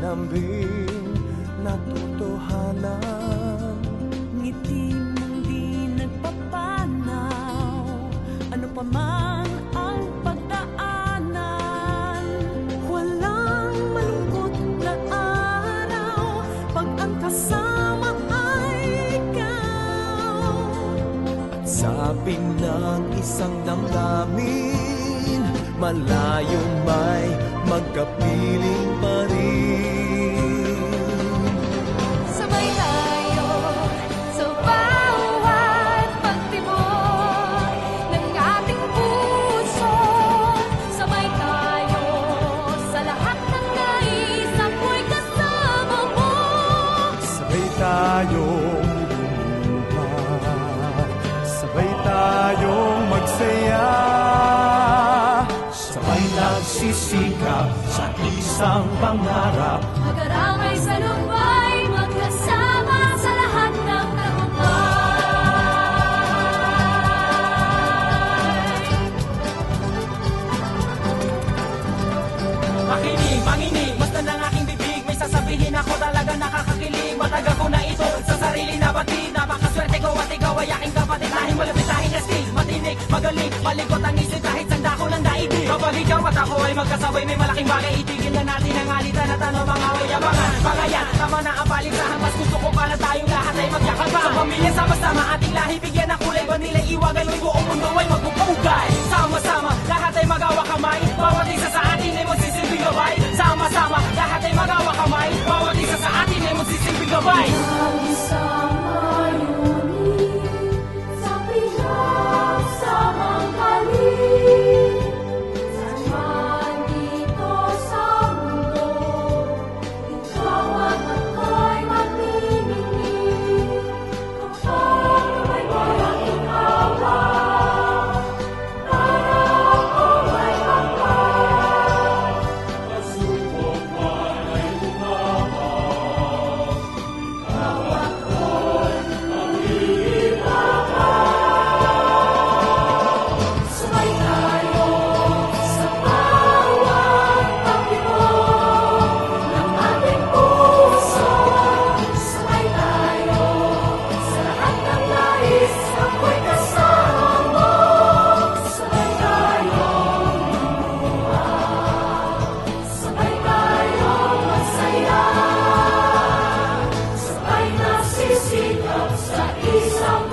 malambing na totohanan. Ngiti mong di nagpapanaw, ano pa man ang pagdaanan. Walang malungkot na araw pag ang kasama ay ikaw. Sabi ng isang damdamin, malayo may magkapiling pa rin. Sabay tayo sa bawat pagtibok ng ating puso. Sabay tayo sa lahat ng nais, ako'y kasama mo. Sabay tayong lumuha, sabay tayong magsaya, sabay nagsisikap sa isang pangarap. Mag-aramay sa lupay, magkasama sa lahat ng tagumpay. Makinig, manginig, basta ng aking bibig, may sasabihin ako talaga nakakakilig. Matagal ko na ito sa sarili na batid, napakaswerte ko at ikaw ay aking kapatid. Lahing malapit, lahing astig, matinig, magaling, malikot ang isip kahit sanda ko lang daigdig. Kapag ikaw at ako ay magkasabay, may malaking bagay, itigil na natin ang alitan at ano mga wayabangan. Mga yan, tama na ang paligsahan, mas gusto ko pala tayong lahat ay magyakapan. Sa pamilya sama-sama, ating lahi bigyan ng kulay, ba nila iwagan mo buong mundo ay magpupugay. Sama-sama, lahat ay magawa kamay, bawat isa sa atin ay magsisilbing gabay. Sama-sama, lahat ay magawa kamay, bawat isa sa atin ay magsisilbing gabay. Isang layunin sa pinagsamang galing. Saan man dito sa mundo, ikaw at ako'y magniningning. Kapag may walang ikaw, para ako ay magpag. Pasupok man ay umabang, ikaw ako'y maghihirapan. Sabay tayo sa bawat pagtibok ng ating puso. Sabay tayo sa lahat ng nais, ako'y kasama mo. Sabay tayong lumuha, sabay tayong masaya, sabay nagsisikap sa isang